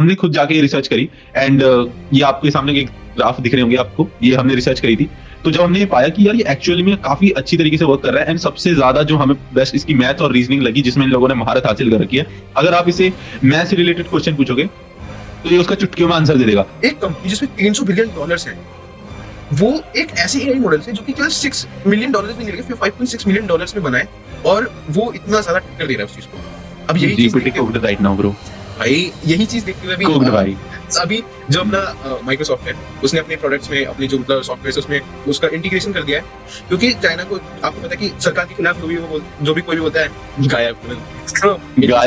हमने खुद जाके रिसर्च करी एंड ये आपके सामने एक ग्राफ दिख रहे होंगे आपको, ये हमने रिसर्च करी थी। तो जब हमने ये पाया कि यार ये एक्चुअली में काफी अच्छी तरीके से वर्क कर रहा है एंड सबसे ज्यादा जो हमें बेस्ट इसकी मैथ और रीजनिंग लगी, जिसमें इन लोगों ने महारत हासिल कर रखी है। अगर आप इसे मैथ से रिलेटेड क्वेश्चन पूछोगे तो ये उसका चुटकियों में आंसर दे देगा। एक कंपनी जिसमें $300 बिलियन है, वो एक ऐसे एआई मॉडल से जो कि केवल $6 मिलियन में नहीं लगे, फिर $5.6 मिलियन में बनाए, और वो इतना ज्यादा टक्कर दे रहा है उस चीज को। अब यही चीज GPT cooked right now bro, भाई यही चीज देखते हुए कुक्ड भाई। अभी जो अपना माइक्रोसॉफ्ट है, उसने अपने प्रोडक्ट्स में अपने जो मतलब सॉफ्टवेयर है उसमें उसका इंटीग्रेशन कर दिया है, क्योंकि चाइना को आपको पता है कि सरकार के खिलाफ जो भी कोई भी होता है गायब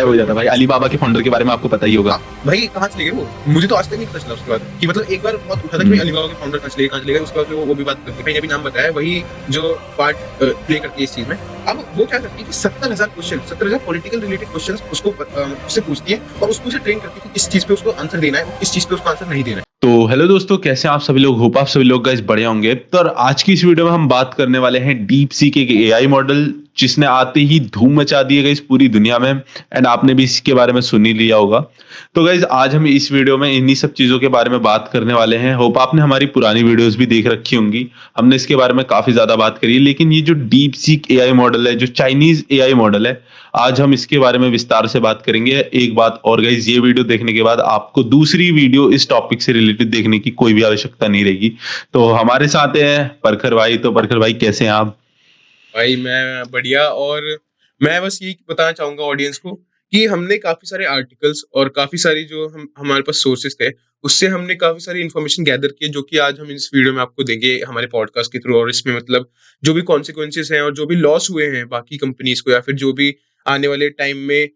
हो जाता है भाई। अलीबाबा के फाउंडर के बारे में आपको पता ही होगा भाई, कहाँ चले गए वो, मुझे तो आज तक नहीं पता चला उसके बाद कि मतलब एक बार बहुत उठा था कि अलीबाबा के फाउंडर कहाँ चले गए, उसके बाद वो भी बात करके अभी नाम बताया, वही जो पार्ट प्ले करती है इस चीज में। अब वो क्या करती है कि 70,000 क्वेश्चन, 70,000 पॉलिटिकल रिलेटेड क्वेश्चन उससे पूछती है और उसको उसे ट्रेन करती है कि किस चीज पे उसको आंसर देना है, किस चीज पे उसको आंसर नहीं देना है। तो हेलो दोस्तों, कैसे हैं आप सभी लोग? होप आप सभी लोग गाइस बढ़िया होंगे। तो आज की इस वीडियो में हम बात करने वाले हैं डीप सीक एक एआई मॉडल, जिसने आते ही धूम मचा दी है गाइस पूरी दुनिया में, एंड आपने भी इसके बारे में सुन ही लिया होगा। तो गाइस आज हम इस वीडियो में इन्हीं सब चीजों के बारे में बात करने वाले हैं। होप आपने हमारी पुरानी वीडियोस भी देख रखी होंगी, हमने इसके बारे में काफी ज्यादा बात करी है। लेकिन ये जो डीप सीक एआई मॉडल है, जो चाइनीज एआई मॉडल है, आज हम इसके बारे में विस्तार से बात करेंगे। एक बात और गाइस, ये वीडियो देखने के बाद आपको दूसरी वीडियो इस टॉपिक से रिलेटेड देखने की कोई भी आवश्यकता नहीं रहेगी। तो हमारे साथ हैं परखर भाई। तो परखर भाई कैसे हैं आप? भाई मैं बढ़िया, और मैं बस यही बताना चाहूंगा ऑडियंस को कि हमने काफी सारे आर्टिकल्स और काफी सारी जो हमारे पास सोर्सेस थे, उससे हमने काफी सारी इन्फॉर्मेशन गैदर की, जो कि आज हम इस वीडियो में आपको देंगे हमारे पॉडकास्ट के थ्रू। और इसमें मतलब जो भी कॉन्सिक्वेंसेस हैं और जो भी लॉस हुए हैं बाकी कंपनीज को, या फिर जो भी आने वाले टाइम में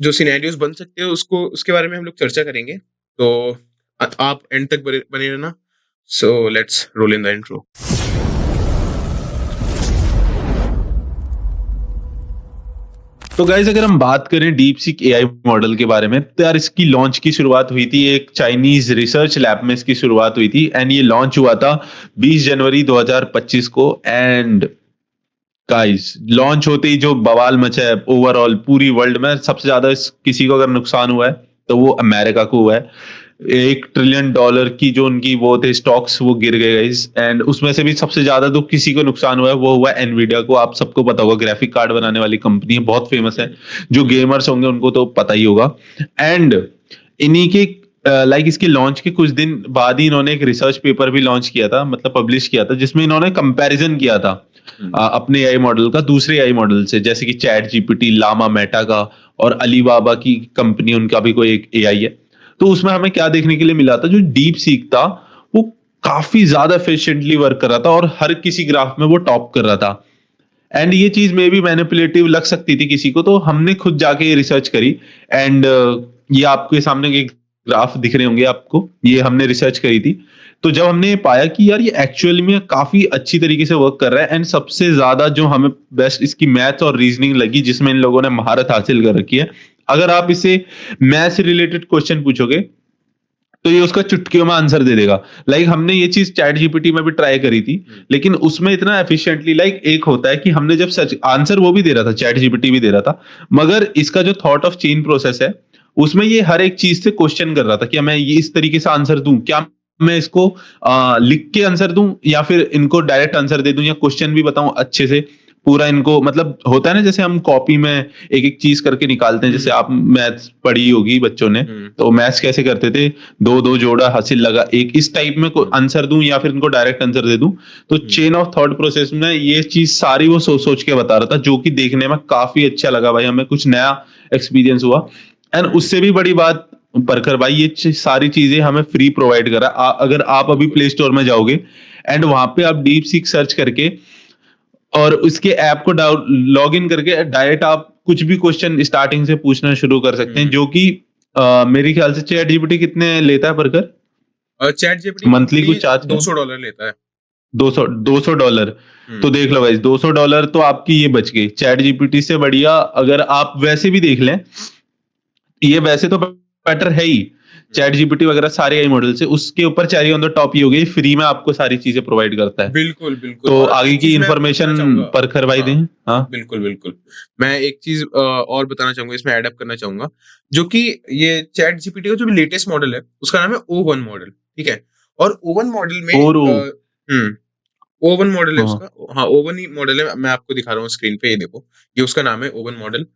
जो सिनेरियोस बन सकते हैं, उसको उसके बारे में हम लोग चर्चा करेंगे। तो आप एंड तक बने रहना। So let's roll in the intro. तो गाइज अगर हम बात करें डीप सीक एआई मॉडल के बारे में, तो यार इसकी लॉन्च की शुरुआत हुई थी एक चाइनीज रिसर्च लैब में। इसकी शुरुआत हुई थी एंड ये लॉन्च हुआ था 20 जनवरी 2025 को। एंड गाइस लॉन्च होते ही जो बवाल मचा है ओवरऑल पूरी वर्ल्ड में, सबसे ज्यादा किसी को अगर नुकसान हुआ है तो वो अमेरिका को हुआ है। $1 ट्रिलियन की जो उनकी वो थे स्टॉक्स, वो गिर गए गाइस। एंड उसमें से भी सबसे ज्यादा तो किसी को नुकसान हुआ है वो हुआ एनवीडिया को। आप सबको पता होगा, ग्राफिक कार्ड बनाने वाली कंपनी है, बहुत फेमस है। जो गेमर्स होंगे उनको तो पता ही होगा। एंड इन्हीं के लाइक इसके लॉन्च के कुछ दिन बाद ही इन्होंने एक रिसर्च पेपर भी लॉन्च किया था, मतलब पब्लिश किया था, जिसमें इन्होंने कंपैरिजन किया था अपने एआई मॉडल का दूसरे एआई मॉडल से, जैसे कि चैट जीपीटी, लामा मेटा का, और अलीबाबा की कंपनी उनका भी कोई एक एआई है। तो उसमें हमें क्या देखने के लिए मिला था, जो डीप सीक था वो काफी ज्यादा एफिशिएंटली वर्क कर रहा था और हर किसी ग्राफ में वो टॉप कर रहा था। एंड ये चीज में भी मैनिपुलेटिव लग सकती थी किसी को, तो हमने खुद जाके रिसर्च करी। एंड ये आपके सामने एक ग्राफ दिख रहे होंगे आपको, ये हमने रिसर्च करी थी। तो जब हमने ये पाया कि यार ये एक्चुअली में काफी अच्छी तरीके से वर्क कर रहा है, एंड सबसे ज्यादा जो हमें बेस्ट इसकी मैथ और रीजनिंग लगी, जिसमें इन लोगों ने महारत हासिल कर रखी है। अगर आप इसे मैथ से रिलेटेड क्वेश्चन पूछोगे तो ये उसका चुटकियों में आंसर दे देगा। लाइक हमने ये चीज चैट जीपीटी में भी ट्राई करी थी, लेकिन उसमें इतना एफिशिएंटली, लाइक एक होता है कि हमने जब सर्च आंसर वो भी दे रहा था, चैट जीपीटी भी दे रहा था, मगर इसका जो थॉट ऑफ चेन प्रोसेस है उसमें ये हर एक चीज से क्वेश्चन कर रहा था कि मैं ये इस तरीके से आंसर दूं, क्या मैं इसको लिख के आंसर दूं, या फिर इनको डायरेक्ट आंसर दे दूं, या क्वेश्चन भी बताऊं अच्छे से पूरा इनको। मतलब होता है ना, जैसे हम कॉपी में एक एक चीज करके निकालते हैं, जैसे आप मैथ्स पढ़ी होगी बच्चों ने, तो मैथ्स कैसे करते थे, दो दो जोड़ा हासिल लगा एक, इस टाइप में आंसर दूं या फिर इनको डायरेक्ट आंसर दे दूं। तो चेन ऑफ थॉट प्रोसेस में ये चीज सारी वो सोच सोच के बता रहा था, जो कि देखने में काफी अच्छा लगा भाई, हमें कुछ नया एक्सपीरियंस हुआ। एंड उससे भी बड़ी बात परखर भाई, ये सारी चीजें हमें फ्री प्रोवाइड करा। अगर आप अभी प्ले स्टोर में जाओगे एंड वहां पे आप डीप सीक सर्च करके और उसके ऐप को लॉग इन करके डायरेक्ट आप कुछ भी क्वेश्चन स्टार्टिंग से पूछना शुरू कर सकते हैं, जो कि मेरे ख्याल से चैट जीपीटी कितने लेता है परखर? चैट जीपीटी मंथली कुछ चार्ज $200 लेता है। 200 तो देख लो गाइस, $200 तो आपकी ये बच गई चैट जीपीटी से बढ़िया। अगर आप वैसे भी देख लें, ये वैसे तो बेटर है ही। चैट जीपीटी वगैरह सारे एआई मॉडल से उसके ऊपर चेरी ऑन द टॉप ही हो गई, फ्री में आपको सारी चीजें प्रोवाइड करता है। बिल्कुल, बिल्कुल। तो और आगे एक की चीज़ मैं बताना इंफॉर्मेशन चाहूँगा, परखर भाई हाँ, दें। हाँ बिल्कुल, बिल्कुल। मैं एक चीज़ और बताना चाहूँगा, इसमें ऐड अप करना चाहूँगा, जो कि ये चैट जीपीटी का जो लेटेस्ट मॉडल है, उसका नाम है ओ1 मॉडल, ठीक है? और ओ1 मॉडल में और वो हुँ, ओवन मॉडल है हाँ उसका। हाँ, ओवन ही मॉडल है, मैं आपको दिखा रहा हूँ स्क्रीन पे, ये देखो, ये उसका नाम है ओवन मॉडल।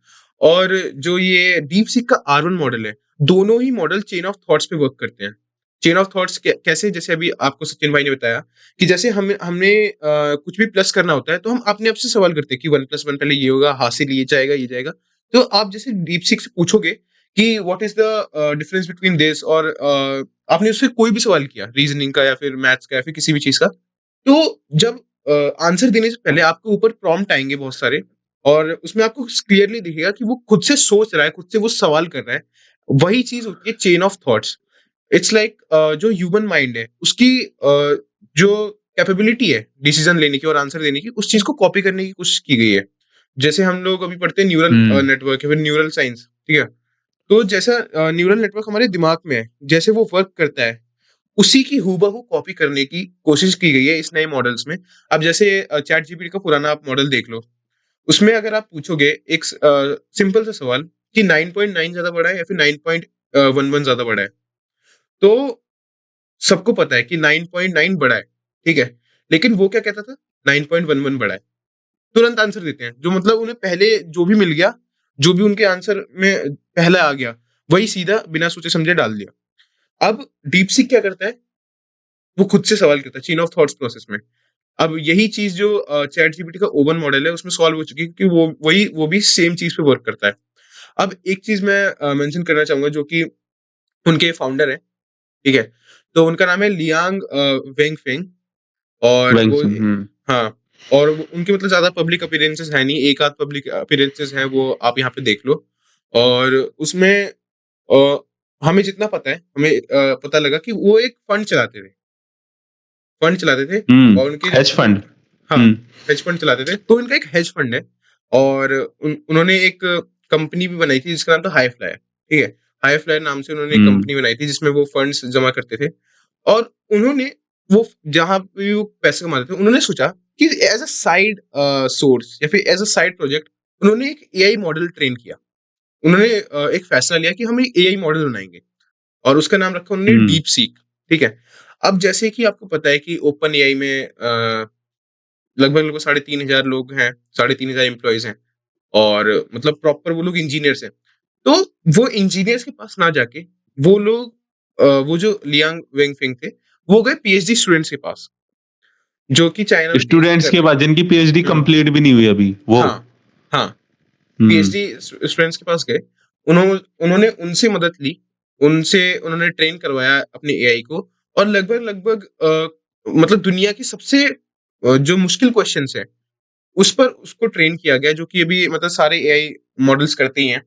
और जो ये डीपसीक का आर1 मॉडल है, दोनों ही मॉडल चेन ऑफ थॉट्स पे वर्क करते हैं। चेन ऑफ थॉट्स कैसे, जैसे अभी आपको सचिन भाई ने बताया कि जैसे हमने कुछ भी प्लस करना होता है तो हम अपने आप से सवाल करते हैं कि 1+1 पहले ये होगा, हासिल ये जाएगा, ये जाएगा। तो आप जैसे डीपसीक से पूछोगे कि what is the difference between this, और आपने उससे कोई भी सवाल किया रीजनिंग का या फिर मैथ्स का या फिर किसी भी चीज का, तो जब आंसर देने से पहले आपके ऊपर प्रॉम्प्ट आएँगे बहुत सारे, और उसमें आपको क्लियरली दिखेगा कि वो खुद से सोच रहा है, खुद से वो सवाल कर रहा है। वही चीज़ होती है chain of thoughts. It's like जो ह्यूमन माइंड है, उसकी जो कैपेबिलिटी है डिसीजन लेने की और आंसर देने की, उस चीज़ को कॉपी करने की कोशिश की गई है। जैसे हम लोग अभी पढ़ते हैं न्यूरल हम्म नेटवर्क या फिर न्यूरल साइंस, ठीक है? तो जैसा न्यूरल नेटवर्क हमारे दिमाग में है, जैसे वो वर्क करता है, उसी की हूबहू कॉपी करने की कोशिश की गई है इस नए मॉडल्स में। अब जैसे चैट जीपीटी का पुराना आप मॉडल देख लो, उसमें अगर आप पूछोगे एक सिंपल सा सवाल कि 9.9 ज़्यादा बड़ा है या फिर 9.11 ज़्यादा बड़ा है, तो सबको पता है कि 9.9 बड़ा है, ठीक है? लेकिन वो क्या कहता था? 9.11 बड़ा है। तुरंत आंसर देते हैं, जो मतलब उन्हें पहले जो भी मिल गया, जो भी उनके आंसर में पहला आ गया, वही सीधा बिना सोचे-समझे डाल दिया। अब डीपसीक क्या करता है? वो खुद से सवाल करता है चेन ऑफ थॉट्स प्रोसेस में। अब यही चीज़ जो चैट जीपीटी का ओवन मॉडल है, उसमें सॉल्व हो चुकी है, क्योंकि वो भी सेम चीज़ पे वर्क करता है। अब एक चीज़ मैं मेंशन करना चाहूँगा, जो कि उनके फाउंडर हैं, ठीक है? तो उनका नाम है लियांग वेंगफेंग, और वो वैंगसुन हाँ, और वो उनके मतलब ज़्यादा पब्लिक अपीयरेंसेस है नहीं, एक आध पब्लिक अपीयरेंसेस हैं, वो आप यहाँ पे देख लो। और उसमें हमें जितना पता है, हमें पता लगा कि वो एक फंड चलाते थे, और उनके हेज जो फंड। हाँ, हम्म हेज फंड चलाते थे। तो इनका एक हेज फंड है, और उन्होंने एक कंपनी भी बनाई थी जिसका नाम था हाईफ्लायर, ठीक है? हाईफ्लायर नाम से उन्होंने एक हम्म कंपनी बनाई थी जिसमें वो फंड्स जमा करते थे, और उन्होंने वो जहाँ पे भी वो पैसे कमाते थे, उन्होंने सोचा कि एज़ अ साइड सोर्स या फिर एज़ अ साइड प्रोजेक्ट उन्होंने एक एआई मॉडल ट्रेन किया। उन्होंने एक फैसला लिया कि हम एक एआई मॉडल बनाएँगे, और उसका नाम रखा उन्होंने हम्म डीपसीक, ठीक है? अब जैसे कि आपको पता है कि ओपन एआई में लगभग-लगभग 3,500 लोग हैं, 3,500 एम्प्लॉइज़ हैं, और मतलब प्रॉपर वो लोग इंजीनियर्स हैं। तो वो इंजीनियर्स के पास ना जाके, वो लोग वो जो लियांग वेंगफिंग थे, वो गए पीएचडी स्टूडेंट्स के पास, जो कि चाइना में पीएचडी स्टूडेंट्स कर के रहे हैं। बाद जिनकी पीएचडी हुँ, कंप्लीट भी नहीं हुई अभी वो। हाँ, हाँ। हम्म पीएचडी स्टूडेंट्स के पास गए, उन्होंने उनसे मदद ली, उनसे उन्होंने ट्रेन करवाया अपने एआई को, और लगभग-लगभग मतलब दुनिया की सबसे जो मुश्किल क्वेश्चन्स हैं, उस पर उसको ट्रेन किया गया, जो कि अभी मतलब सारे एआई मॉडल्स करते ही हैं।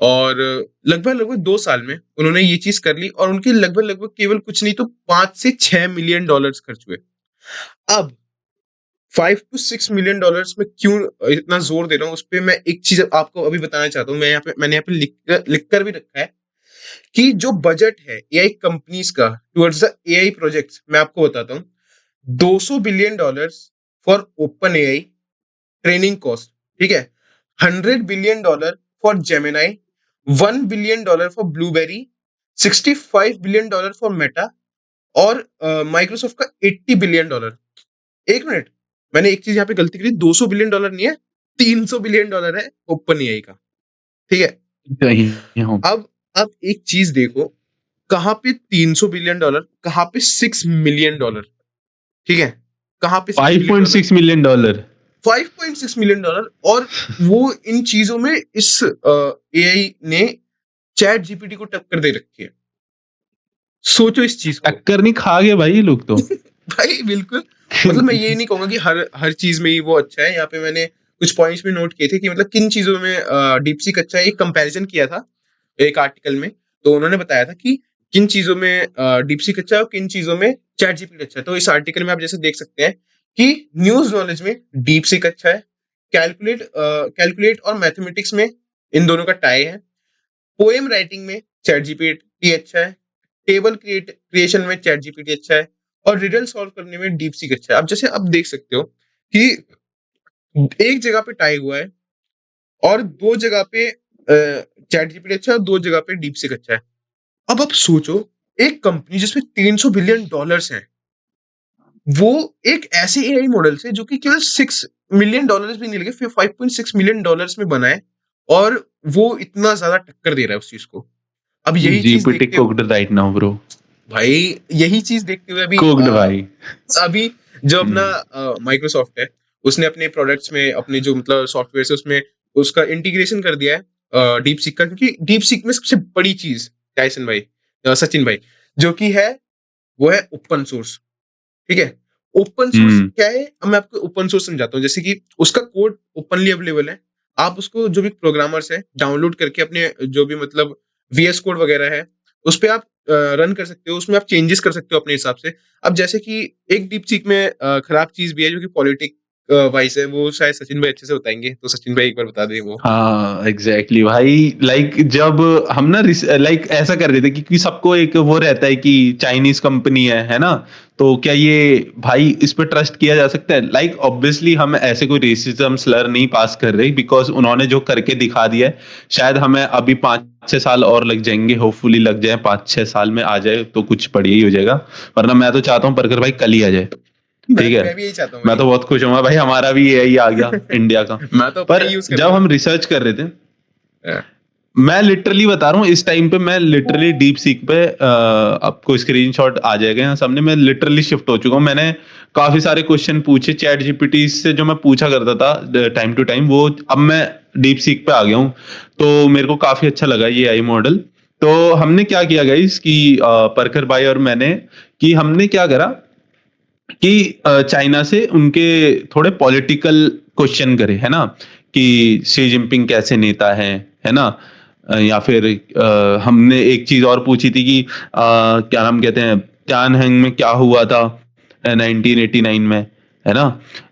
और लगभग-लगभग 2 साल में उन्होंने ये चीज़ कर ली, और उनके लगभग-लगभग केवल कुछ नहीं तो 5 से 6 मिलियन डॉलर्स खर्च हुए। अब 5 टू 6 मिलियन डॉलर्स में क्यों इतना ज़ोर दे रहा हूँ, उसपे मैं एक चीज़ आपको अभी बताना चाहता हूँ। मैंने यहाँ पे लिख कर भी रखा है कि जो बजट है एआई कंपनीज़ का टुवर्ड्स द एआई प्रोजेक्ट्स, मैं आपको बताता हूँ। $200 billion for open AI training cost, ठीक है? $100 billion for Gemini, $1 billion for blueberry, $65 billion for Meta, और माइक्रोसॉफ्ट का $80 बिलियन। 1 मिनट, मैंने एक चीज़ यहाँ पे गलती करी, $200 बिलियन नहीं है, $300 बिलियन है ओपन एआई का, ठीक है? कहीं हूँ। अब एक चीज़ देखो, कहाँ पे $300 बिलियन, कहाँ पे $6 मिलियन, ठीक है? कहाँ पे $6 मिलियन? 5.6 million dollar. $5.6 मिलियन, और वो इन चीज़ों में इस एआई ने चैट जीपीटी को टक्कर दे रखी है। सोचो इस चीज़ को। टक्कर नहीं खा गए भाई ये लोग तो। भाई बिल्कुल, मतलब मैं ये नहीं कहूँगा कि हर हर चीज़ में ही वो अच्छा है। यहाँ पे मैंने कुछ पॉइंट्स भी नोट किए थे कि मतलब किन चीज़ों में डीपसीक अच्छा है। एक कंपैरिज़न किया था एक आर्टिकल में, तो उन्होंने बताया था कि किन चीज़ों में डीपसीक अच्छा है और किन चीज़ों में चैट जीपीटी अच्छा है। तो इस आर्टिकल में आप जैसे देख सकते हैं कि न्यूज़ नॉलेज में डीपसीक अच्छा है, कैलकुलेट और मैथमेटिक्स में इन दोनों का टाई है, पोएम राइटिंग में चैट जीपीटी अच्छा है, टेबल क्रिएशन में चैट जीपीटी अच्छा है, और रिडल सॉल्व करने में डीप सीक अच्छा है। अब जैसे आप देख सकते हो कि एक जगह पे टाई हुआ है और दो जगह पे चैट जीपीटी अच्छा है और दो जगह पे डीप सीक अच्छा है। अब आप सोचो, एक कंपनी जिसमें $300 बिलियन हैं, वो एक ऐसे एआई मॉडल से जो कि केवल $6 मिलियन भी नहीं लगे, फिर $5.6 मिलियन में बना है, और वो इतना ज्यादा टक्कर दे रहा है उस चीज को। अब यही चीज जीपीटी देखते कुक्ड राइट नाउ ब्रो, भाई यही चीज देखते हुए अभी कुक्ड भाई। अभी जो अपना हम्म माइक्रोसॉफ्ट है, उसने अपने प्रोडक्ट्स में, अपने जो मतलब सॉफ्टवेयर है उसमें उसका इंटीग्रेशन कर दिया है डीप सीक का, क्योंकि डीप सीक में सबसे बड़ी चीज टाइसन भाई, सचिन भाई, जो कि है वो है ओपन सोर्स। ठीक है, ओपन सोर्स हम्म क्या है, अब मैं आपको ओपन सोर्स समझाता हूँ। जैसे कि उसका कोड ओपनली अवेलेबल है, आप उसको जो भी प्रोग्रामर्स है डाउनलोड करके अपने जो भी मतलब वीएस कोड वगैरह है उस पे आप रन कर सकते हो, उसमें आप चेंजेस कर सकते हो अपने हिसाब से। अब जैसे कि एक डीप सीक में खराब चीज भी है जो कि पॉलिटिक वाइज है, वो शायद सचिन भाई अच्छे से बताएंगे, तो सचिन भाई एक बार बता दें वो। हाँ एग्जैक्टली भाई। लाइक जब हम ना लाइक ऐसा कर रहे थे क्योंकि सबको एक वो रहता है कि चाइनीज कंपनी है ना, तो क्या ये भाई इस पे ट्रस्ट किया जा सकता है? लाइक ऑब्वियसली हम ऐसे कोई रेसिज्म स्लर नहीं पास कर रहे, बिकॉज उन्होंने जो करके दिखा दिया है। शायद हमें अभी 5-6 साल और लग जाएंगे, होपफुली लग जाए, 5-6 साल में आ जाए तो कुछ बढ़िया ही हो जाएगा। वरना मैं तो चाहता हूँ परकर भाई कल ही आ जाए। ठीक है, मैं भी यही चाहता हूँ मैं भाई। तो बहुत खुश हूँ भाई, हमारा भी यही आ गया इंडिया का। मैं तो अपना पर ही यूज जब करूंगा। हम रिसर्च कर रहे थे, मैं लिटरली बता रहा हूँ, इस टाइम पे मैं लिटरली डीप सीक पे आपको स्क्रीनशॉट आ जाएगा यहाँ सामने, मैं लिटरली शिफ्ट हो चुका हूँ। मैंने काफी सारे क्वेश्चन पूछे चैट जीपीटी से, जो मैं पूछा करता था टाइम टू टाइम, वो अब मैं डीप सीक पे आ गया हूँ। तो मेरे को काफी अच्छा लगा ये आई मॉडल। तो हमने क्या किया गाइस कि परखर भाई और मैंने, कि हमने क्या करा कि चाइना से उनके थोड़े पॉलिटिकल क्वेश्चन करे, है ना, कि शी जिनपिंग कैसे नेता है ना। या फिर हमने एक चीज और पूछी थी कि क्या नाम कहते हैं, त्यानहेंग में क्या हुआ था 1989 में, है ना।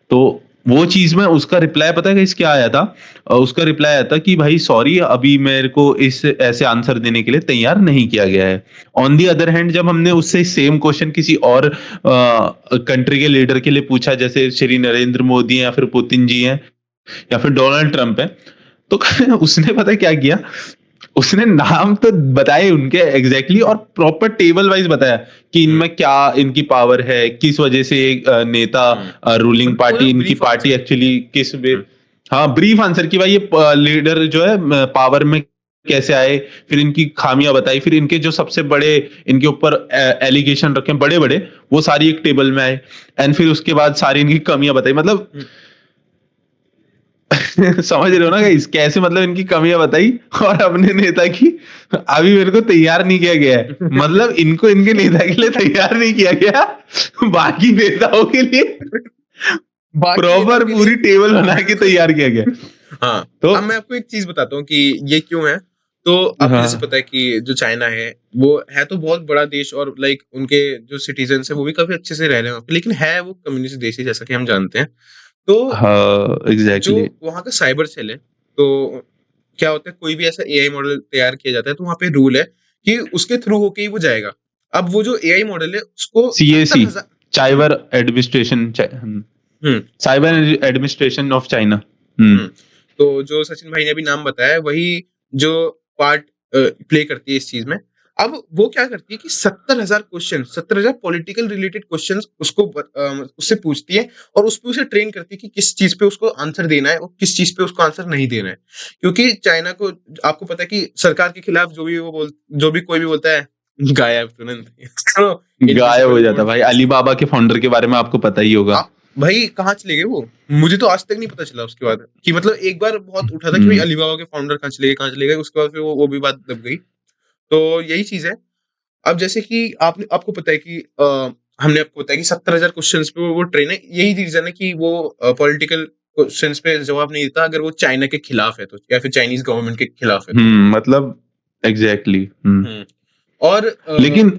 तो वो चीज में उसका रिप्लाई पता है क्या आया था? उसका रिप्लाई आया था कि भाई सॉरी, अभी मेरे को इस ऐसे आंसर देने के लिए तैयार नहीं किया गया है। ऑन दी अदर हैंड जब हमने उससे सेम क्वेश्चन किसी और कंट्री के लीडर के लिए पूछा, जैसे श्री नरेंद्र मोदी हैं या फिर पुतिन जी हैं या फिर डोनाल्ड ट्रंप है, तो उसने पता है क्या किया? उसने नाम तो बताए उनके एग्जैक्टली और प्रॉपर टेबल वाइज बताया कि इनमें क्या इनकी पावर है, किस वजह से एक नेता रूलिंग पूरा पार्टी, इनकी ब्रीफ पार्टी आंसर। एक्चुअली किस वे। हाँ ब्रीफ आंसर की भाई, ये लीडर जो है पावर में कैसे आए, फिर इनकी खामियां बताई, फिर इनके जो सबसे बड़े इनके ऊपर एलिगेशन रखे बड़े बड़े, वो सारी एक टेबल में आए, एंड फिर उसके बाद सारी इनकी कमियां बताई। मतलब समझ रहे हो ना गाइस, कैसे मतलब इनकी कमियां बताई और अपने नेता की अभी मेरे को तैयार नहीं किया गया है। मतलब इनको इनके नेता के लिए तैयार नहीं किया गया, बाकी नेताओं के लिए बाकी नेताओं प्रॉपर के लिए पूरी टेबल बना के तैयार किया गया। हाँ। तो अब मैं आपको एक चीज बताता हूँ कि ये क्यों है। तो आपको जैसे हाँ पता है कि जो चाइना है वो है तो बहुत बड़ा देश, और लाइक उनके जो सिटीजन है वो भी काफी अच्छे से रह रहे हैं वहाँ पे, लेकिन है वो कम्युनिस्ट देश ही, जैसा कि हम जानते हैं। तो हाँ जो एग्जैक्टली। वहाँ का साइबर सेल है, तो क्या होता है, कोई भी ऐसा एआई मॉडल तैयार किया जाता है तो वहाँ पे रूल है कि उसके थ्रू होके ही वो जाएगा। अब वो जो एआई मॉडल है उसको सत्तर सीएसी, हजार cyber administration, hmm cyber administration of China. हम्म तो जो सचिन भाई ने अभी नाम बताया वही जो पार्ट प्ले करती है इस चीज में। अब वो क्या करती है कि 70,000 पॉलिटिकल रिलेटेड क्वेश्चन उससे पूछती है, और उस पे उसे ट्रेन करती है कि किस चीज पे उसको आंसर देना है और किस चीज पे उसको आंसर नहीं देना है। क्योंकि चाइना को, आपको पता है कि सरकार के खिलाफ जो भी कोई भी बोलता है, गायब तुरंत। गायब इनविजिबल हो जाता मोड। भाई। अलीबाबा के फाउंडर के बारे में आपको पता ही होगा। आप भाई कहाँ चले गए वो? मुझे तो आज तक नहीं पता चला उसके बाद, कि मतलब एक बार बहुत उठा था कि भाई हम्म अलीबाबा के फाउंडर कहाँ चले गए, उसके बाद फिर वो भी बात दब गई। तो यही चीज है। अब जैसे कि आपने आपको पता है कि हमने आपको बताया कि 70,000 क्वेश्चंस पे वो ट्रेन है, यही रीजन है कि वो पॉलिटिकल क्वेश्चंस पे जवाब नहीं देता अगर वो चाइना के खिलाफ है तो, या फिर चाइनीज गवर्नमेंट के खिलाफ है तो। मतलब एग्जैक्टली। हम्म और लेकिन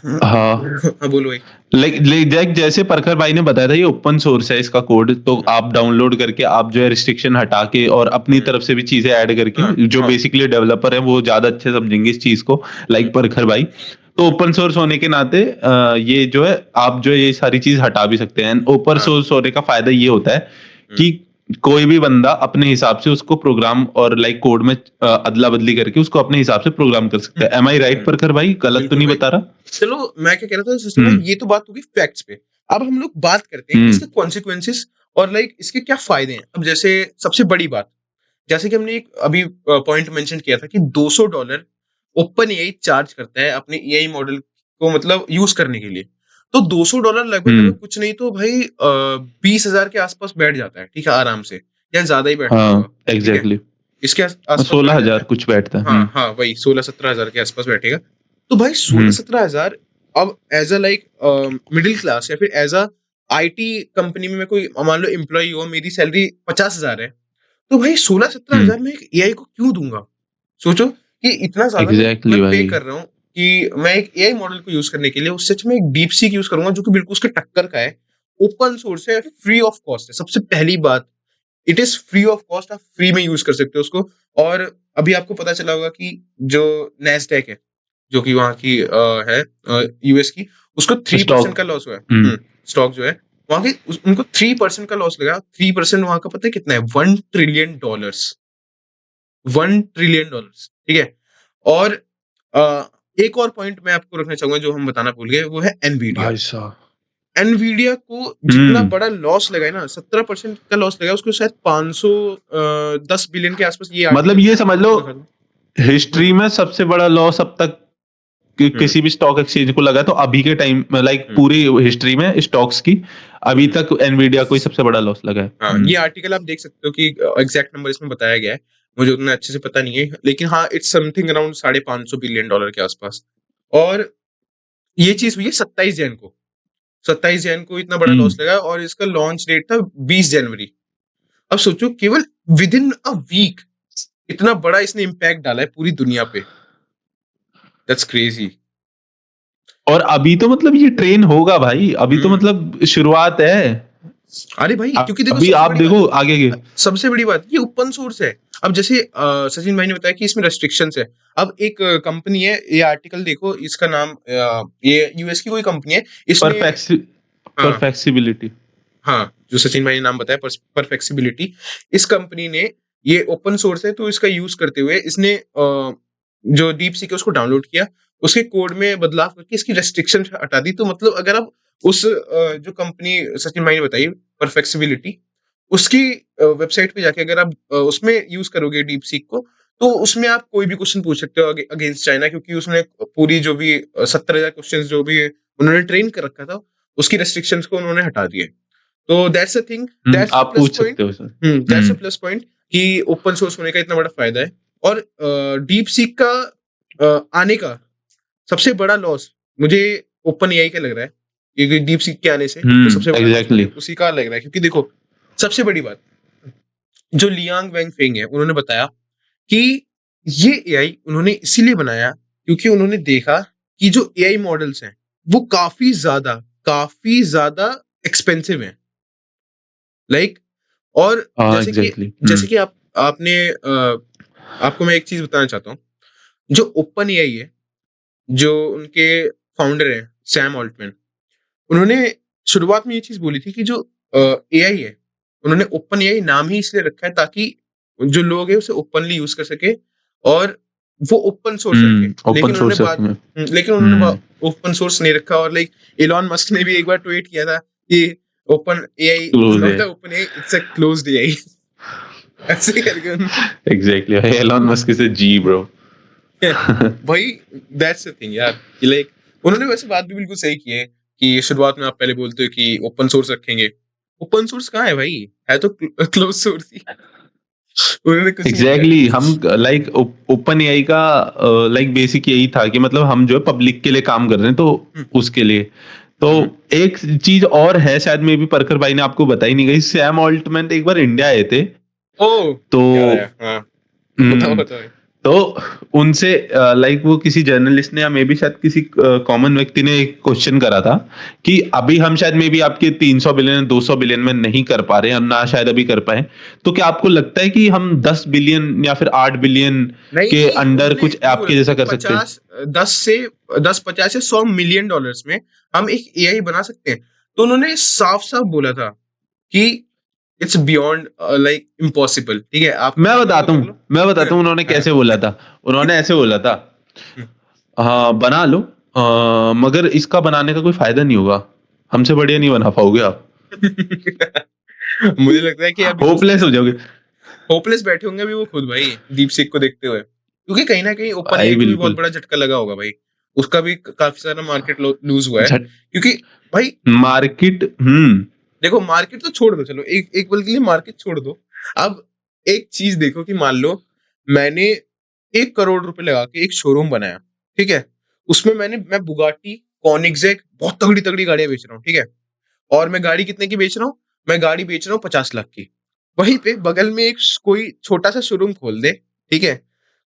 हाँ हाँ बोलो भाई। लाइक जैसे परखर भाई ने बताया था, ये ओपन सोर्स है इसका कोड, तो आप डाउनलोड करके आप जो है रिस्ट्रिक्शन हटा के और अपनी तरफ से भी चीजें ऐड हाँ करके, जो हाँ बेसिकली डेवलपर है वो ज्यादा अच्छे समझेंगे इस चीज को, लाइक परखर भाई। तो ओपन सोर्स होने के नाते ये जो है आप जो है ये सारी चीज हटा भी सकते हैं। ओपन हाँ सोर्स होने का फायदा ये होता है हम्म, कि कोई भी बंदा अपने हिसाब से उसको प्रोग्राम और लाइक कोड में अदला बदली करके उसको अपने हिसाब से प्रोग्राम कर सकता है। एम आई राइट हम्म, परखर भाई? गलत तो बिल्कुल नहीं भाई। बता रहा? चलो मैं क्या कह रहा था सिस्टम में, हम्म। ये तो बात होगी फैक्ट्स पे। अब हम लोग बात करते हैं कि हम्म। इसके कॉन्सिक्वेंसेस और लाइक इसके क्या फायदे हैं। अब जैसे सबसे बड़ी बात, जैसे कि हमने एक अभी पॉइंट मेंशन किया था कि $200 ओपन एआई चार्ज करता है अपने एआई मॉडल को मतलब यूज करने के लिए। तो $200 लगभग लगभग हम्म। कुछ नहीं तो भाई 20,000 के आसपास बैठ जाता है, ठीक है, आराम से, या ज्यादा ही बैठता हाँ होगा। ठीक है, एग्जैक्टली। इसके आसपास सोलह बैठ जाता हजार है। कुछ बैठता है। हाँ हाँ, वही 16-17 हजार के आसपास बैठेगा। तो भाई सोलह हम्म। सत्रह हजार अब as a like middle class या फिर एज अ आईटी कंपनी में मैं कोई मान लो एम्प्लॉय हो, मेरी सैलरी 50,000 है, तो भाई 16-17 हजार हम्म। में एक एआई को क्यों दूंगा? सोचो कि इतना ज्यादा मैं एग्जैक्टली पे भाई। कर रहा हूँ कि मैं एक एआई मॉडल को यूज करने के लिए, उससे अच्छा मैं एक डीप सीक यूज करूंगा जो कि बिल्कुल उसके टक्कर का है, ओपन सोर्स है, फ्री ऑफ कॉस्ट है। सबसे पहली बात, it is free of cost, आप फ्री में यूज कर सकते हो उसको। और अभी आपको पता चला होगा कि जो नैस्डैक है, जो कि वहाँ की है यूएस की, उसको 3% स्टॉक। का लॉस हुआ है। हम्म। स्टॉक जो है वहाँ की, उनको 3% का लॉस लगा। 3% वहाँ का पता है कितना है? $1 ट्रिलियन। $1 ट्रिलियन, ठीक है। और अ, एक और पॉइंट मैं आपको रखना चाहूंगा जो हम बताना भूल गए, वो है एनवीडिया। भाई साहब। एनवीडिया को जितना हम्म। बड़ा लॉस लगा है ना, 17% का लॉस लगा, उसको शायद 510 बिलियन के आसपास, ये मतलब आर्टिकल ये मैं समझ लो आपको दिखा दूं। हिस्ट्री में सबसे बड़ा लॉस अब तक हम्म किसी भी स्टॉक एक्सचेंज को लगा, तो अभी के टाइम में लाइक हम्म पूरी हिस्ट्री में स्टॉक्स की अभी हम्म तक एनवीडिया को ही सबसे बड़ा लॉस लगा है। हाँ, ये आर्टिकल आप देख सकते हो कि एग्जैक्ट नंबर इसमें बताया गया है। मुझे उतना अच्छे से पता नहीं है, लेकिन हाँ, इट्स समथिंग अराउंड $550 बिलियन के आसपास। और ये चीज हुई है 27 जैन को। 27 जैन को इतना बड़ा हम्म। लॉस लगा और इसका लॉन्च डेट था 20 जनवरी। अब सोचो केवल विद इन अ वीक इतना बड़ा इसने इम्पैक्ट डाला है पूरी दुनिया पे। That's crazy. और अभी तो मतलब ये ट्रेन होगा भाई, अभी तो हम्म मतलब शुरुआत है। अरे भाई, क्योंकि देखो अभी सबसे आप बड़ी बात, देखो आगे के। सबसे बड़ी बात ये ओपन सोर्स है। अब जैसे सचिन भाई ने बताया कि इसमें रेस्ट्रिक्शंस है। अब एक कंपनी है, ये आर्टिकल देखो, इसका नाम ये यूएस की कोई कंपनी है, इसने, परफेक्स हाँ परफेक्सिबिलिटी। हाँ, जो सचिन भाई ने नाम बताया, परफेक्सिबिलिटी, इस कंपनी ने, ये ओपन सोर्स है तो इसका यूज करते हुए इसने जो डीप सीक है उसको डाउनलोड किया, उसके कोड में बदलाव करके इसकी रेस्ट्रिक्शन हटा दी। तो मतलब अगर आप उस जो कंपनी सचिन भाई ने बताई, परफेक्सिबिलिटी, उसकी वेबसाइट पे जाके अगर आप उसमें यूज करोगे डीप सीक को, तो उसमें आप कोई भी क्वेश्चन पूछ सकते हो अगेंस्ट चाइना, क्योंकि उसने पूरी जो भी 70,000 क्वेश्चन जो भी उन्होंने ट्रेन कर रखा था, उसकी रेस्ट्रिक्शंस को उन्होंने हटा दिए। तो that's a thing, that's the आप प्लस पूछ पॉइंट। सकते हो sir. That's a hmm. Plus point कि ओपन सोर्स होने का इतना बड़ा फायदा है। और डीप सीक का आने का सबसे बड़ा लॉस मुझे ओपन एआई का लग रहा है, क्योंकि डीप सीक के आने से जो सबसे बड़ा लॉस मुझे एग्जैक्टली। उसी का लग रहा है। क्योंकि देखो सबसे बड़ी बात, जो लियांग वेंगफेंग है, उन्होंने बताया कि ये एआई उन्होंने इसीलिए बनाया क्योंकि उन्होंने देखा कि जो एआई मॉडल्स हैं वो काफी ज्यादा एक्सपेंसिव हैं, लाइक। और हाँ जैसे कि एग्जैक्टली। आपने आपको मैं एक चीज बताना चाहता हूँ। जो ओपन एआई है, जो उनके फाउंडर हैं सैम ऑल्टमैन, उन्होंने शुरुआत में ये चीज बोली थी कि जो एआई है, उन्होंने ओपन एआई नाम ही इसलिए रखा है ताकि जो लोग हैं उसे ओपनली यूज कर सके और वो ओपन सोर्स रखे। ओपन सोर्स में। लेकिन उन्होंने हम्म। ओपन सोर्स नहीं रखा। और लाइक इलॉन मस्क ने भी एक बार ट्वीट किया था कि ओपन एआई इज क्लोज है। Not a open AI, it's a closed AI. ऐसे करके एग्जैक्टली भाई, एलॉन मस्क से जी ब्रो। भाई दैट्स द थिंग यार, कि लाइक उन्होंने वैसे बात भी बिल्कुल सही की है कि शुरुआत में आप पहले बोलते हो कि ओपन सोर्स रखेंगे। ओपन सोर्स कहाँ है भाई? है तो क्लोज सोर्स ही। उन्होंने कुछ नहीं किया। एग्जैक्टली हम लाइक ओपन एआई का लाइक बेसिक यही था कि मतलब हम जो है पब्लिक के लिए काम कर रहे हैं, तो हम्म, उसके लिए। तो हम्म, एक चीज और है, शायद में भी परकर भाई ने आपको बताई नहीं गई, सैम ऑल्टमैन एक बार इंडिया आए थे। ओह तो याद आया, हाँ, बताओ हम्म, बताओ। तो उनसे लाइक वो किसी जर्नलिस्ट ने या मे बी शायद किसी कॉमन व्यक्ति ने एक क्वेश्चन करा था कि अभी हम शायद मे बी आपके 300 बिलियन 200 बिलियन में नहीं कर पा रहे हैं, हम ना शायद अभी कर पाए, तो क्या आपको लगता है कि हम 10 बिलियन या फिर 8 बिलियन नहीं के नहीं, अंडर उन्होंने कुछ ये ऐप बोला के था जैसा कि कर सकते हैं? 50 से 100 मिलियन डॉलर्स में हम एक एआई बना सकते हैं। तो उन्होंने साफ साफ बोला था कि इट्स बियॉन्ड लाइक इम्पॉसिबल। ठीक है, आप मैं कल्पना तो बताता कर हूँ लो। मैं बताता हूँ उन्होंने हाँ। कैसे बोला था। उन्होंने ऐसे बोला था, हम्म। हाँ बना लो, मगर इसका बनाने का कोई फायदा नहीं होगा, हमसे बढ़िया नहीं बना पाओगे आप, मुझे लगता है कि अभी होपलेस हो जाओगे। होपलेस बैठे होंगे अभी वो खुद भाई, डीप सीक को देखते हुए, क्योंकि कहीं ना कहीं ओपन भाई एआई को भी बहुत बिल्कुल। बड़ा झटका लगा होगा भाई। उसका भी काफी सारा मार्केट लूज हुआ है, झट क्योंकि भाई मार्केट देखो, मार्केट तो छोड़ दो, चलो एक एक पल के लिए मार्केट छोड़ दो। अब एक चीज देखो कि मान लो मैंने 1 करोड़ रुपए लगा के एक शोरूम बनाया, ठीक है। उसमें मैं बुगाटी कॉनिग्सेक बहुत तगड़ी तगड़ी गाड़ियां बेच रहा हूँ, ठीक है। और मैं गाड़ी कितने की बेच रहा हूँ? मैं गाड़ी बेच रहा हूँ 50 लाख की। वहीं पे बगल में एक कोई छोटा सा शोरूम खोल दे, ठीक है,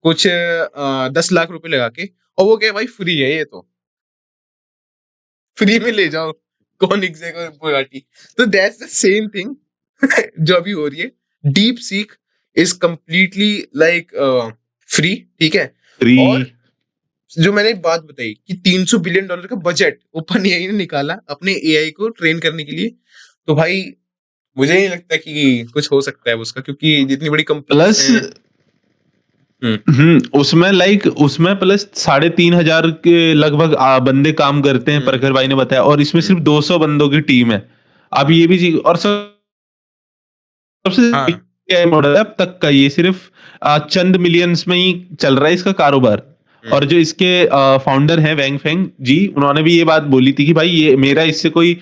कुछ 10 लाख रुपए लगा के, और वो क्या भाई, फ्री है ये तो, फ्री में ले जाओ कौन और बुगाटी। तो दैट्स द सेम थिंग जो अभी हो रही है। Deep seek is completely like free, ठीक है। फ्री। और जो मैंने एक बात बताई कि 300 बिलियन डॉलर का बजट ओपन एआई ने निकाला अपने एआई को ट्रेन करने के लिए, तो भाई मुझे नहीं लगता कि कुछ हो सकता है उसका, क्योंकि जितनी बड़ी कंपनीज प्लस हैं। हम्म। उसमें लाइक उसमें प्लस 3,500 के लगभग बंदे काम करते हैं, हम्म। प्रखर भाई ने बताया, और इसमें हम्म। सिर्फ 200 बंदों की टीम है। अब हम्म। ये भी चीज, और सबसे हाँ। एआई मॉडल है अब तक का, ये सिर्फ चंद मिलियंस में ही चल रहा है इसका कारोबार। हम्म। और जो इसके फाउंडर हैं वैंग फेंग जी, उन्होंने भी ये बात बोली थी कि भाई ये मेरा इससे कोई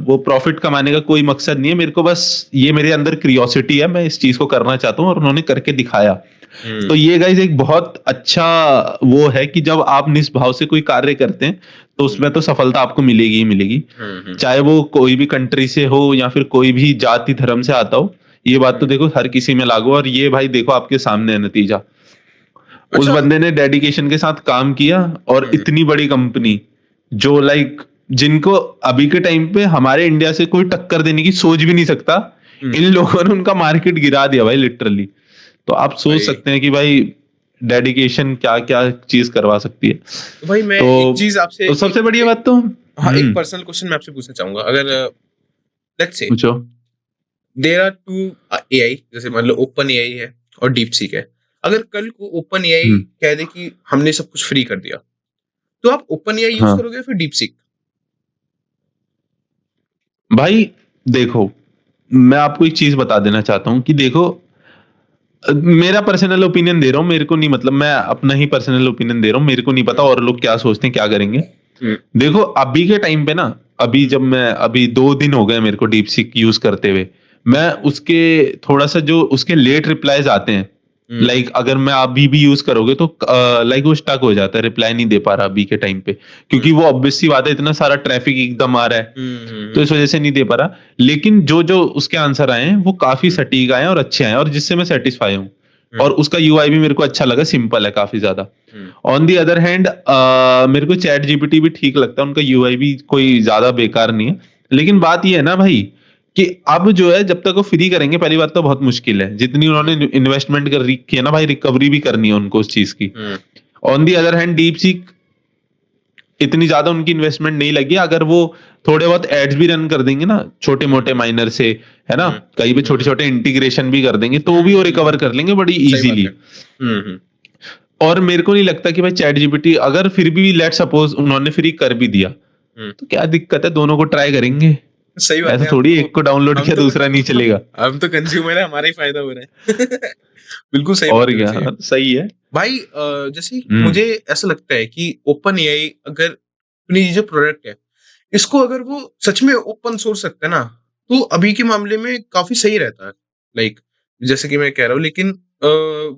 वो प्रॉफिट कमाने का कोई मकसद नहीं है, मेरे को बस ये मेरे अंदर क्रियोसिटी है, मैं इस चीज को करना चाहता हूँ, और उन्होंने करके दिखाया। तो हम्म। ये गाइस एक बहुत अच्छा वो है कि जब आप निस्भाव से कोई कार्य करते हैं तो उसमें तो सफलता आपको मिलेगी ही मिलेगी, हम्म। चाहे वो कोई भी कंट्री से हो या फिर कोई भी जाति धर्म से आता हो। ये बात तो हम्म। देखो हर किसी में लागू है, और ये भाई देखो आपके सामने है नतीजा। उस अच्छा। बंदे ने डेडिकेशन के साथ काम किया, और हम्म। इतनी बड़ी कंपनी जो लाइक जिनको अभी के टाइम पे हमारे इंडिया से कोई टक्कर देने की सोच भी नहीं सकता, हम्म। इन लोगों ने उनका मार्केट गिरा दिया भाई लिटरली। तो आप सोच भाई, सकते हैं कि भाई डेडिकेशन क्या क्या चीज करवा सकती है। तो भाई मैं तो एक चीज आपसे सबसे बढ़िया बात तो हाँ, एक पर्सनल क्वेश्चन मैं आपसे पूछना चाहूंगा। अगर लेट्स से पूछो। देयर आर टू एआई, जैसे मान लो ओपन एआई है और डीप सीक है। अगर कल को ओपन एआई हम्म, कह दे कि हमने सब कुछ फ्री कर दिया, तो आप ओपन एआई यूज हाँ करोगे या फिर डीप सीक? भाई देखो, मैं आपको एक चीज बता देना चाहता हूँ कि देखो, मेरा पर्सनल ओपिनियन दे रहा हूँ, मेरे को नहीं, मतलब मैं अपना ही पर्सनल ओपिनियन दे रहा हूँ, मेरे को नहीं पता और लोग क्या सोचते हैं क्या करेंगे। हम्म। देखो अभी के टाइम पे ना, अभी हम्म। जब मैं अभी 2 दिन हो गए मेरे को डीप सीक यूज करते हुए, मैं हम्म। उसके थोड़ा सा जो उसके लेट रिप्लाईज आते हैं, हम्म। लाइक अगर मैं अभी भी यूज करोगे तो लाइक वो स्टक हो जाता है, रिप्लाई नहीं दे पा रहा अभी के टाइम पे, क्योंकि वो ऑब्वियस सी बात है, इतना सारा ट्रैफिक एकदम आ रहा है, तो हम्म। इस वजह से नहीं दे पा रहा। लेकिन जो जो उसके आंसर आए हैं वो काफी सटीक आए हैं और अच्छे आए हैं, और जिससे मैं सेटिस्फाई हूँ, और हम्म। उसका यूआई भी मेरे को अच्छा लगा, सिंपल है काफी ज्यादा। हम्म। ऑन दी अदर हैंड मेरे को चैट जीपीटी भी ठीक लगता है, उनका यूआई भी कोई ज्यादा बेकार नहीं है। लेकिन बात ये है ना भाई कि अब जो है जब तक वो फ्री करेंगे, पहली बात तो बहुत मुश्किल है, जितनी उन्होंने इन्वेस्टमेंट कर रखी है ना भाई, रिकवरी भी करनी है उनको उस चीज की। Hmm. On the other hand DeepSeek इतनी ज्यादा उनकी इन्वेस्टमेंट नहीं लगी, अगर वो थोड़े बहुत एड्स भी रन कर देंगे ना छोटे हम्म। मोटे माइनर से, है ना, हम्म। कहीं पे छोटे हम्म। छोटे इंटीग्रेशन भी कर देंगे, तो भी वो रिकवर कर लेंगे बड़ी सही बात इजीली। है। हम्म। और मेरे को नहीं लगता कि भाई चैट जीपीटी अगर फिर भी लेट सपोज उन्होंने फ्री कर भी दिया, हम्म। तो क्या दिक्कत है, दोनों को ट्राई करेंगे। सही बात ऐसा है। थोड़ी एक को डाउनलोड हम किया तो दूसरा नहीं चलेगा। हम तो कंज्यूमर है, हमारा ही फायदा हो रहा है। बिल्कुल सही बात और है क्या, वैसे। सही है। भाई जैसे हम्म मुझे ऐसा लगता है कि ओपन एआई अगर अपनी ये जो प्रोडक्ट है, इसको अगर वो सच में ओपन सोर्स सकता है ना, तो अभी के मामले में काफी सही रहता है। लाइक जैसे कि मैं कह रहा हूँ, लेकिन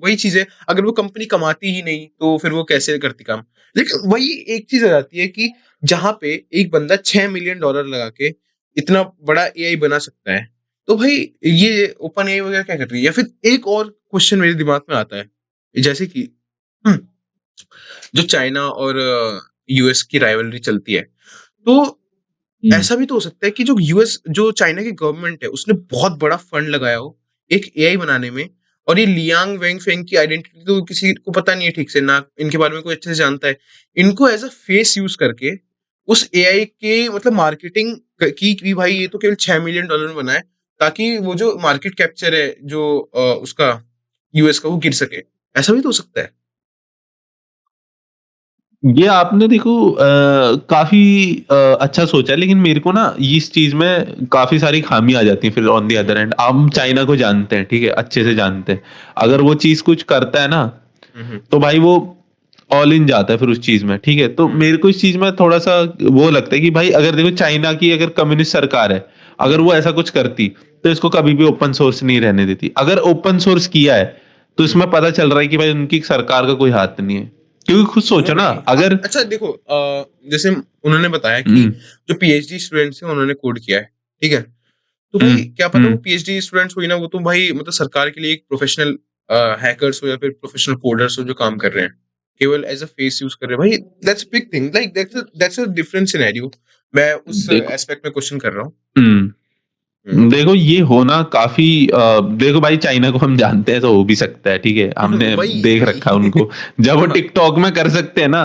वही चीज है, अगर वो कंपनी कमाती ही नहीं तो फिर वो कैसे करती काम। लेकिन वही एक चीज आ जाती है कि जहां पे एक बंदा 6 मिलियन डॉलर लगा के इतना बड़ा एआई बना सकता है, तो भाई ये ओपन एआई वगैरह क्या कर रही है? या फिर एक और क्वेश्चन मेरे दिमाग में आता है जैसे कि हम्म, जो चाइना और यूएस की राइवलरी चलती है, तो हम्म, ऐसा भी तो हो सकता है कि जो चाइना की गवर्नमेंट है उसने बहुत बड़ा फंड लगाया हो एक एआई बनाने में, और ये लियांग वेंगफेंग की आइडेंटिटी तो किसी को पता नहीं है ठीक से, ना इनके बारे में कोई अच्छे से जानता है। इनको एज अ फेस यूज करके उस एआई के मतलब मार्केटिंग की कि भाई ये तो केवल $6 मिलियन में बना है, ताकि वो जो मार्केट कैप्चर है जो उसका यूएस का वो गिर सके। ऐसा भी तो हो सकता है। ये आपने देखो काफी अच्छा सोचा है, लेकिन मेरे को ना इस चीज में काफी सारी खामी आ जाती है। फिर on the hmm, other and हम चाइना को जानते हैं, ठीक है, अच्छे से जानते हैं। अगर हम्म, वो चीज कुछ करता है ना, हम्म, तो भाई वो ऑल इन जाता है फिर उस चीज में, ठीक है। तो हम्म, मेरे को इस चीज में थोड़ा सा वो लगता है कि भाई अगर देखो चाइना की अगर कम्युनिस्ट सरकार है, अगर हम्म, वो ऐसा कुछ करती तो इसको कभी भी ओपन सोर्स नहीं रहने देती। अगर ओपन सोर्स किया है तो हम्म। इसमें पता चल रहा है कि भाई उनकी सरकार का कोई हाथ नहीं है। क्योंकि खुद सोचो ना, वही अगर अच्छा देखो, जैसे उन्होंने बताया कि हम्म, जो पीएचडी स्टूडेंट्स हैं उन्होंने कोड किया है, ठीक है। तो भाई हम्म, क्या पता वो हम्म, पीएचडी स्टूडेंट्स हुई ना, वो तो भाई मतलब सरकार के लिए एक प्रोफेशनल हैकर्स हो या फिर प्रोफेशनल कोडर्स हो जो काम कर रहे हैं, केवल एज अ फेस यूज कर रहे हैं भाई। That's big thing, like that's a different scenario. मैं उस देखो, एस्पेक्ट में क्वेश्चन कर रहा हूँ। देखो ये होना काफी देखो भाई चाइना को हम जानते हैं तो हो भी सकता है, ठीक है, हमने वही देख वही रखा है उनको। जब वो हाँ, टिकटॉक में कर सकते हैं ना,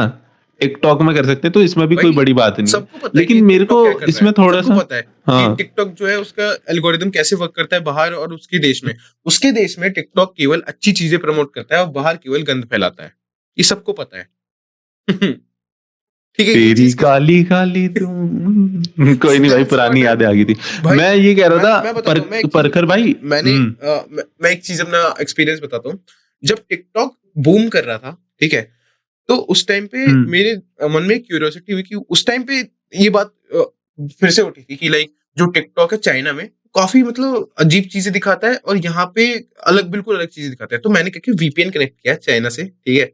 टिकटॉक में कर सकते हैं, तो इसमें भी कोई भाई बड़ी बात नहीं है। सबको पता है कि लेकिन मेरे टिकटॉक को क्या कर रहा है, इसमें थोड़ा सबको सा, पता है कि हाँ, टिकटॉक जो है उसका एल्गोरिदम कैसे वर्क करता है बाहर और उसके देश में। उसके देश में टिकटॉक केवल अच्छी चीजें प्रमोट करता है और बाहर केवल गंद फैलाता है, ये सबको पता है। ठीक है, ये तेरी चीज किस काली काली तुम कोई नहीं भाई, दैट्स व्हाट पुरानी यादें आ गई थी। भाई। मैं ये कह रहा था, मैं बताता हूँ, मैं एक चीज परखर बताता हूँ, भाई। मैं एक चीज अपना एक्सपीरियंस बताता हूँ। जब टिकटॉक बूम कर रहा था, ठीक है, तो उस टाइम पे हम्म, मेरे मन में क्यूरियोसिटी हुई कि उस टाइम पे ये बात फिर से उठी थी कि लाइक जो टिकटॉक है चाइना में काफी मतलब अजीब चीजें दिखाता है और यहाँ पे अलग बिल्कुल अलग चीजें दिखाता है। तो मैंने क्या किया, वीपीएन कनेक्ट किया चाइना से, ठीक है,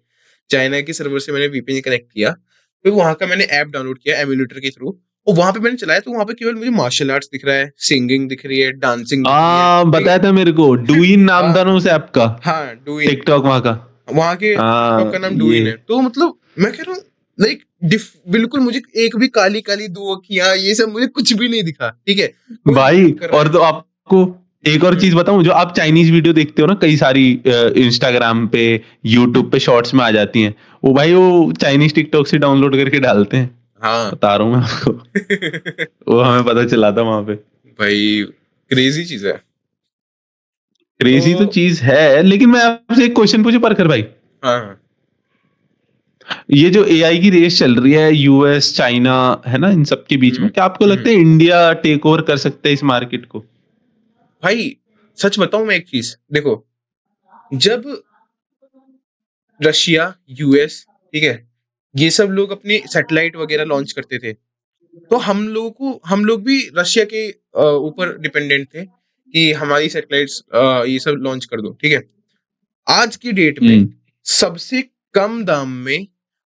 चाइना के सर्वर से मैंने वीपीएन कनेक्ट किया। फिर वहां का मैंने ऐप डाउनलोड किया एमुलेटर के थ्रू, और वहां पे मैंने चलाया तो वहां पे केवल मुझे मार्शल आर्ट्स दिख रहा है, सिंगिंग दिख रही है, डांसिंग दिख रही है, ठीक बताया था मेरे को, है। डूइन नाम था हाँ ना उस ऐप का, हाँ, डूइन, टिकटॉक वहाँ का। वहाँ के टिकटॉक हाँ का नाम ये डूइन है। तो मतलब मैं कह रहा हूँ लाइक बिल्कुल मुझे एक भी काली काली दो अखियां ये सब मुझे कुछ भी नहीं दिखा, ठीक है, कोई भाई, बूम कर रहा और है। तो आपको एक और हम्म, चीज बताऊं, जो आप चाइनीज वीडियो देखते हो ना, कई सारी इंस्टाग्राम पे, यूट्यूब पे शॉर्ट्स में आ जाती हैं, वो भाई वो चाइनीज टिकटॉक से डाउनलोड करके डालते हैं। हाँ। बता रहा हूँ मैं आपको, वो हमें पता चला था वहां पे। भाई क्रेजी चीज है। तो क्रेजी तो चीज है, लेकिन मैं आपसे एक क्वेश्चन पूछूं परखर भाई। हाँ हाँ, ये जो एआई की रेस चल रही है, यूएस चाइना है ना, इन सब के बीच हम्म, में क्या आपको लगता है इंडिया टेक ओवर कर सकता है इस मार्केट को? भाई सच बताऊं मैं एक चीज देखो, जब रशिया, यूएस, ठीक है, ये सब लोग अपने सैटेलाइट वगैरह लॉन्च करते थे, तो हम लोग भी रशिया के ऊपर डिपेंडेंट थे कि हमारी सैटेलाइट्स ये सब लॉन्च कर दो, ठीक है। आज की डेट में हम्म, सबसे कम दाम में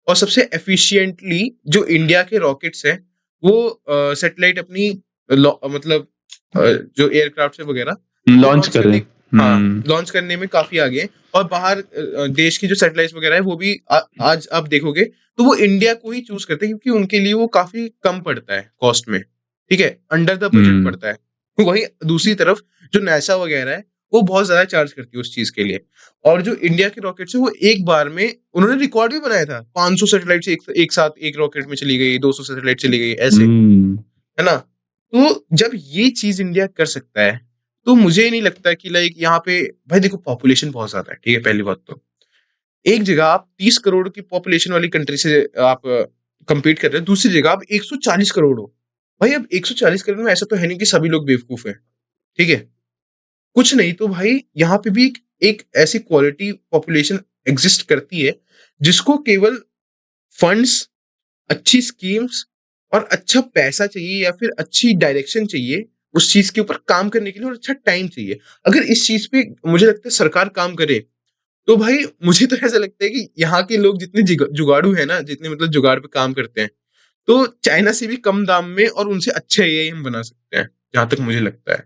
और सबसे एफिशिएंटली जो इंडिया के रॉकेट्स हैं वो सैटेलाइट अपनी मतलब जो एयरक्राफ्ट है वगैरह वो लॉन्च लॉन्च कर रहे करने, हैं। हाँ, लॉन्च करने में काफी आगे हैं। और बाहर देश की जो सैटेलाइट्स वगैरह है वो भी आज आप देखोगे तो वो इंडिया को ही चूज करते हैं क्योंकि उनके लिए वो काफी कम पड़ता है कॉस्ट में, ठीक है, अंडर द बजट हम्म, पड़ता है। वही दूसरी तरफ जो नासा वगैरह है वो बहुत ज्यादा चार्ज करती है उस चीज के लिए। और जो इंडिया के रॉकेट्स है वो एक बार में उन्होंने रिकॉर्ड भी बनाया था, 500 सैटेलाइट एक साथ एक रॉकेट में चली गई, 200 सैटेलाइट चली गई, ऐसे, हम्म, है ना। तो जब ये चीज इंडिया कर सकता है तो मुझे नहीं लगता कि लाइक यहाँ पे, भाई देखो पॉपुलेशन बहुत ज्यादा है, ठीक है, पहली बात तो एक जगह आप 30 करोड़ की पॉपुलेशन वाली कंट्री से आप कंपीट कर रहे हो, दूसरी जगह आप 140 करोड़ हो। भाई अब 140 करोड़ में ऐसा तो है नहीं कि सभी लोग बेवकूफ हैं, ठीक है, कुछ नहीं तो भाई यहाँ पे भी एक ऐसी क्वालिटी पॉपुलेशन एग्जिस्ट करती है जिसको केवल फंड्स, अच्छी स्कीम्स और अच्छा पैसा चाहिए या फिर अच्छी डायरेक्शन चाहिए उस चीज के ऊपर काम करने के लिए, और अच्छा टाइम चाहिए। अगर इस चीज पे मुझे लगता है सरकार काम करे तो भाई मुझे तो ऐसा लगता है कि यहाँ के लोग जितने जुगाड़ू है ना, जितने मतलब जुगाड़ पे काम करते हैं, तो चाइना से भी कम दाम में और उनसे अच्छा एआई हम बना सकते हैं, जहां तक मुझे लगता है।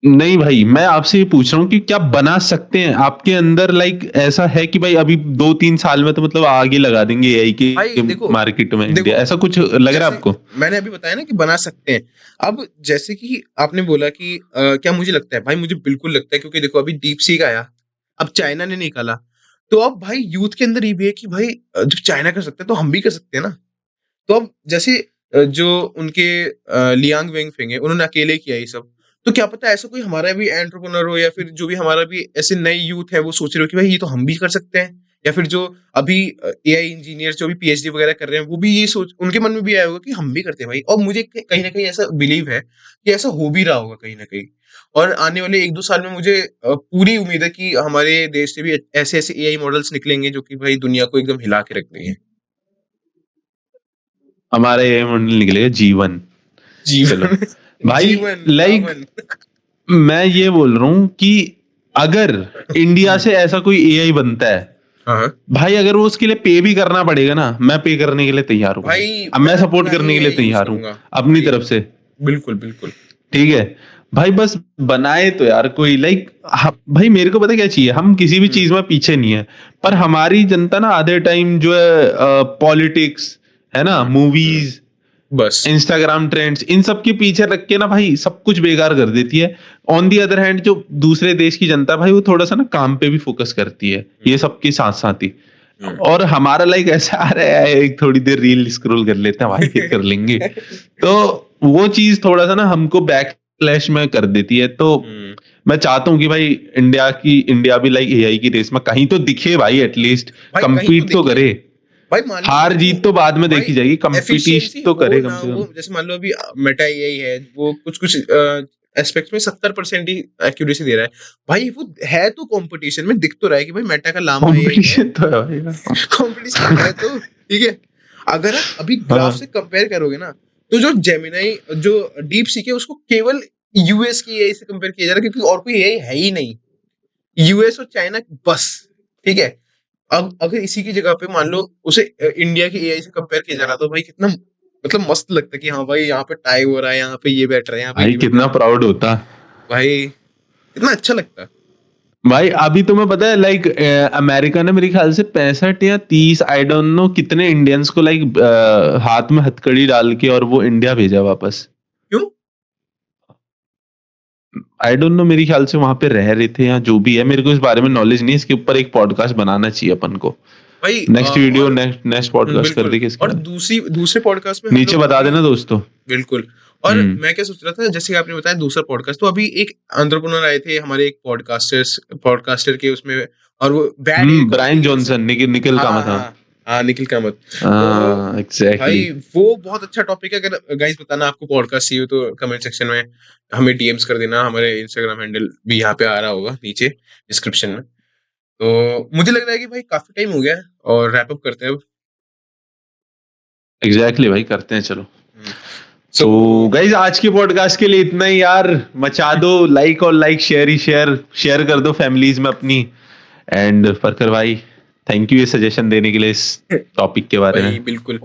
नहीं भाई, मैं आपसे ये पूछ रहा हूँ कि क्या बना सकते हैं? आपके अंदर लाइक ऐसा है कि भाई अभी 2-3 साल में तो मतलब आग ही लगा देंगे एआई भाई के देखो मार्केट में देखो इंडिया, ऐसा कुछ लग रहा है जैसे आपको? मैंने अभी बताया ना कि बना सकते हैं। अब जैसे कि आपने बोला कि क्या मुझे लगता है? भाई मुझे बिल्कुल लगता है, क्योंकि देखो अभी डीप सीक आया, अब चाइना ने निकाला, तो अब भाई यूथ के अंदर ये भी है कि भाई जब चाइना कर सकते हैं तो हम भी कर सकते हैं ना। तो अब जैसे जो उनके लियांग वेंगफिंग है, उन्होंने अकेले किया ये सब। तो क्या पता ऐसा कोई हमारा भी एंटरप्रेन्योर हो, या फिर जो भी हमारा भी ऐसे नए यूथ है वो सोच रहे हो कि भाई ये तो हम भी कर सकते हैं। या फिर जो अभी एआई इंजीनियर्स जो भी पीएचडी वगैरह कर रहे हैं, वो भी ये सोच उनके मन में भी आया होगा कि हम भी करते हैं भाई। और मुझे कहीं न कहीं ऐसा बिलीव है कि ऐसा हो भी रहा होगा कहीं न कहीं। और आने वाले 1-2 साल में मुझे पूरी उम्मीद है कि हमारे देश से भी ऐसे-ऐसे एआई मॉडल्स निकलेंगे जो कि भाई दुनिया को एकदम हिला के रख देंगे। हमारा एआई मॉडल निकलेगा जीवन। चलो। जीवन भाई जीवन, लाइक पावन। मैं ये बोल रहा हूँ कि अगर इंडिया हुँ। से ऐसा कोई एआई बनता है, हाँ, हाँ। भाई अगर वो उसके लिए पे भी करना पड़ेगा ना, मैं पे करने के लिए तैयार हूँ भाई। भाई अब मैं मैं सपोर्ट अपना ही करने के लिए एआई यूज़ तैयार हूँ करूँगा। अपनी भाई तरफ से। बिल्कुल, बिल्कुल। ठीक है। भाई बस बनाए तो यार कोई लाइक भाई मेरे को पता क्या चाहिए, हम किसी भी हुँ, चीज में पीछे नहीं है, पर हुँ, हमारी जनता ना आधे टाइम जो है पॉलिटिक्स, है ना, हुँ, हुँ। मूवीज, बस। इंस्टाग्राम ट्रेंड्स, इन सब के पीछे रख के ना भाई सब कुछ बेकार कर देती है। ऑन दी अदर हैंड जो दूसरे देश की जनता है भाई, वो थोड़ा सा ना काम पे भी फोकस करती है, हुँ, ये सब के साथ साथ ही। हुँ। और हमारा लाइक ऐसा आ रहा है, एक थोड़ी देर रील स्क्रॉल कर लेते हैं भाई, फिर कर लेंगे। तो वो चीज थोड़ा सा ना हमको बैकलैश में कर देती है। तो हुँ। मैं चाहता हूँ कि भाई इंडिया भी लाइक एआई की रेस में कहीं तो दिखे भाई, एटलीस्ट भाई कहीं तो compete तो दिखे। करे। भाई मान लो हार देखो, जीत तो बाद में भाई देखी जाएगी, एफिशिएंसी कंपटीशन तो हो करे ना कम से हो, कम। जैसे मान लो अभी मेटा एआई है, वो कुछ-कुछ एस्पेक्ट्स में 70% ही एक्यूरेसी दे रहा है। भाई वो है तो कॉम्पिटिशन में, दिख तो रहा है कि भाई मेटा का लामा एआई है। कंपटीशन तो है भाई। कॉम्पिटिशन है तो, ठीक है। अगर आप अभी ग्राफ हाँ। से कंपेयर करोगे ना, तो जो जेमिनी जो डीप सीक है उसको केवल यूएस की एआई से कंपेयर किया जा रहा है, क्योंकि और कोई एआई है ही नहीं। यूएस और चाइना बस, ठीक है। अब अगर इसी की जगह पे मान लो उसे इंडिया की एआई से कंपेयर किया जा रहा, तो भाई कितना मतलब मस्त लगता है कि हाँ भाई यहाँ पे टाई हो रहा है, यहाँ पे ये बैठ रहा है, यहाँ पे भाई ये बैठ रहा कितना है। प्राउड होता। भाई कितना अच्छा लगता है। भाई अभी तुम्हें पता है लाइक अमेरिका ने मेरे ख्याल से 65 या 30 आई डोंट नो कितने इंडियंस को लाइक हाथ में हथकड़ी डाल के और वो इंडिया भेजा वापस। क्यों? आई डोंट नो, मेरे ख्याल से वहां पे रह रहे थे या जो भी है, मेरे को इस बारे में नॉलेज नहीं है। इसके ऊपर एक पॉडकास्ट बनाना चाहिए अपन को। भाई नेक्स्ट वीडियो, और नेक्स्ट नेक्स्ट पॉडकास्ट कर बिल्कुल। देंगे इसके और बारे दूसरे पॉडकास्ट में में। हम नीचे लोग बता अभी देना दोस्तों। बिल्कुल। और हम्म। मैं क्या सोच रहा था, जैसे आपने बताया दूसरा पॉडकास्ट, तो अभी एक एंटरप्रेन्योर आए थे हमारे, एक पॉडकास्टर के उसमें, और वो बैड एआई को ब्रायन किंग जैसे। जॉनसन, निखिल हाँ, कामत, हाँ। हाँ, हाँ, निखिल कामत। तो एग्जैक्टली। भाई वो बहुत अच्छा टॉपिक है। अगर गाइस बताना आपको पॉडकास्ट चाहिए तो कमेंट सेक्शन में हमें डीएम्स कर देना। हमारे इंस्टाग्राम हैंडल भी यहाँ पे आ रहा होगा नीचे डिस्क्रिप्शन में। तो मुझे लग रहा है कि भाई काफी टाइम हो गया है, और रैप अप करते हैं अब। एग्जैक्टली भाई, करते हैं चलो। हम्म। सो तो गाइज आज के पॉडकास्ट के लिए इतना ही यार। मचा दो लाइक, और लाइक शेयर ही शेयर शेयर कर दो फैमिलीज में अपनी। एंड फरकर भाई, थैंक यू ये सजेशन देने के लिए इस टॉपिक के बारे में। भाई बिल्कुल।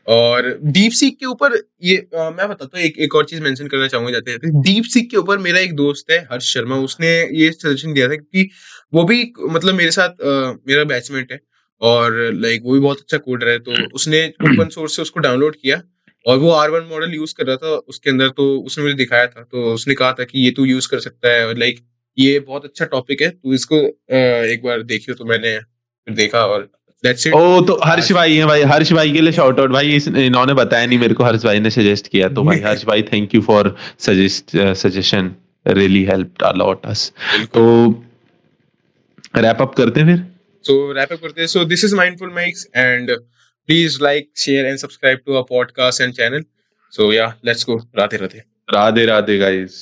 और डीप सीक के ऊपर ये मैं बताता हूँ, एक और चीज मेंशन करना चाहूंगा जाते जाते। डीप सीक के ऊपर मेरा एक दोस्त है हर्ष शर्मा, उसने ये सजेशन दिया था कि वो भी मतलब मेरे साथ मेरा बैचमेट है, और लाइक वो भी बहुत अच्छा कोडर है। तो उसने ओपन सोर्स से उसको डाउनलोड किया, और वो R1 मॉडल यूज कर रहा था उसके अंदर। तो उसने मुझे दिखाया था, तो उसने कहा था कि ये तू यूज कर सकता है, और लाइक ये बहुत अच्छा टॉपिक है, तू इसको एक बार देखियो। तो मैंने फिर देखा, और दैट्स इट। ओ तो हर्ष आज भाई है भाई, हर्ष भाई के लिए शाउट आउट भाई। इन्होंने बताया नहीं मेरे को, हर्ष भाई ने सजेस्ट किया, तो भाई हर्ष भाई thank you for suggestion, really helped a lot us. तो बिल्कुल। रैप अप करते हैं फिर। So wrap up करते हैं. So this is Mindful Mics, and please like, share, and subscribe to our podcast and channel. So yeah, let's go. Radhe Radhe. Radhe Radhe guys.